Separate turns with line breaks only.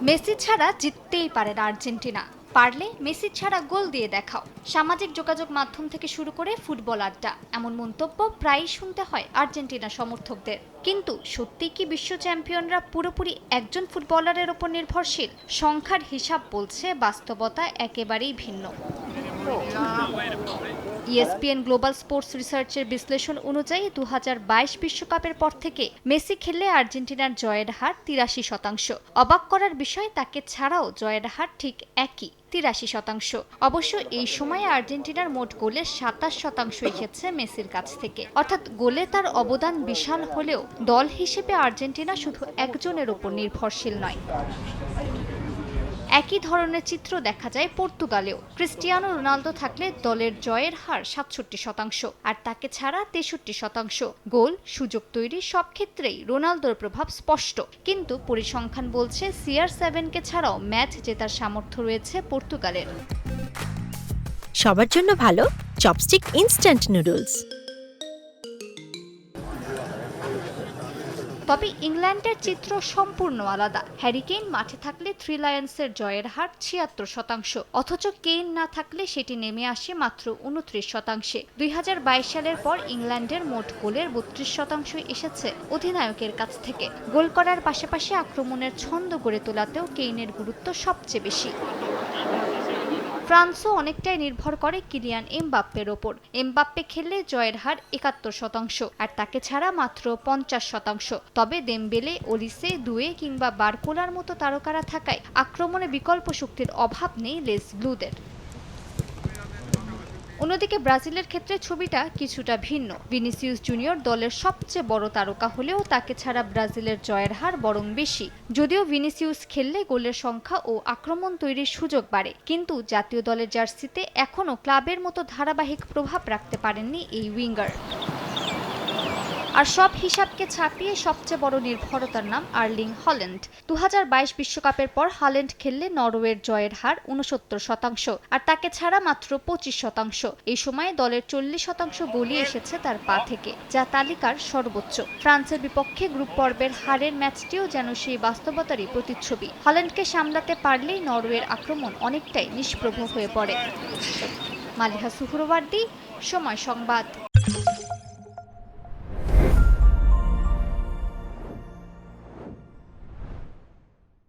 Messi ছাড়া জিততেই পারে না আর্জেন্টিনা, পারলে মেসি ছাড়া গোল দিয়ে দেখাও। সামাজিক যোগাযোগ মাধ্যম থেকে শুরু করে ফুটবল আড্ডা, এমন মন্তব্য প্রায়ই শুনতে হয় আর্জেন্টিনা সমর্থকদের। কিন্তু সত্যি কি বিশ্ব চ্যাম্পিয়নরা পুরোপুরি একজন ফুটবলারের ওপর নির্ভরশীল? সংখ্যার হিসাব বলছে বাস্তবতা একেবারেই ভিন্ন। ইএসপিএন গ্লোবাল স্পোর্টস রিসার্চের বিশ্লেষণ অনুযায়ী 2022 বিশ্বকাপের পর থেকে মেসি খেললে আর্জেন্টিনার জয়ের হার 83%। অবাক করার বিষয়, তাকে ছাড়াও জয়ের হার ঠিক একই 83%। অবশ্য এই সময়ে আর্জেন্টিনার মোট গোলের 27% এসেছে মেসির কাছ থেকে। অর্থাৎ গোলে তার অবদান বিশাল হলেও দল হিসেবে আর্জেন্টিনা শুধু একজনের উপর নির্ভরশীল নয়। একই ধরনের চিত্র দেখা যায় পর্তুগালেও। ক্রিস্টিয়ানো রোনালদো থাকলে দলের জয়ের হার 67%, আর তাকে ছাড়া 63%। গোল, সুযোগ তৈরি সব ক্ষেত্রেই রোনালদোর প্রভাব স্পষ্ট। কিন্তু পরিসংখ্যান বলছে CR7কে ছাড়াও ম্যাচ জেতার সামর্থ্য রয়েছে পর্তুগালের।
সবার জন্য ভালো চপস্টিক ইনস্ট্যান্ট নুডলস।
তবে ইংল্যান্ডের চিত্র সম্পূর্ণ আলাদা। হ্যারি কেইন মাঠে থাকলে থ্রি লায়ন্সের জয়ের হার 76%, অথচ কেইন না থাকলে সেটি নেমে আসে মাত্র 29%। 2022 সালের পর ইংল্যান্ডের মোট গোলের 32% এসেছে অধিনায়কের কাছ থেকে। গোল করার পাশাপাশি আক্রমণের ছন্দ গড়ে তোলাতেও কেইনের গুরুত্ব সবচেয়ে বেশি। ফ্রান্সও অনেকটাই নির্ভর করে কিলিয়ান এমবাপ্পের ওপর। এমবাপ্পে খেললে জয়ের হার 71%, আর তাকে ছাড়া মাত্র 50%। তবে দেমবেলে, ওলিসে, দুয়ে কিংবা বারকোলার মতো তারকারা থাকায় আক্রমণে বিকল্প শক্তির অভাব নেই লেস ব্লুদের। অন্যদিকে ব্রাজিলের ক্ষেত্রে ছবিটা কিছুটা ভিন্ন। ভিনিসিয়াস জুনিয়র দলের সবচেয়ে বড় তারকা হলেও তাকে ছাড়া ব্রাজিলের জয়ের হার বরং বেশি। যদিও ভিনিসিয়াস খেললে গোলের সংখ্যা ও আক্রমণ তৈরির সুযোগ বাড়ে, কিন্তু জাতীয় দলের জার্সিতে এখনও ক্লাবের মতো ধারাবাহিক প্রভাব রাখতে পারেননি এই উইঙ্গার। আর সব হিসাবকে ছাপিয়ে সবচেয়ে বড় নির্ভরতার নাম আর্লিং হল্যান্ড। 2022 বিশ্বকাপের পর হল্যান্ড খেললে নরওয়ের জয়ের হার 69%, আর তাকে ছাড়া মাত্র 25%। এই সময়ে দলের 40% গোলই এসেছে তার পা থেকে, যা তালিকার সর্বোচ্চ। ফ্রান্সের বিপক্ষে গ্রুপ পর্বের হারের ম্যাচটিও যেন সেই বাস্তবতারই প্রতিচ্ছবি। হল্যান্ডকে সামলাতে পারলেই নরওয়ের আক্রমণ অনেকটাই নিষ্প্রভ হয়ে পড়ে। মালিহা সুহরওয়ার্দী, সময় সংবাদ।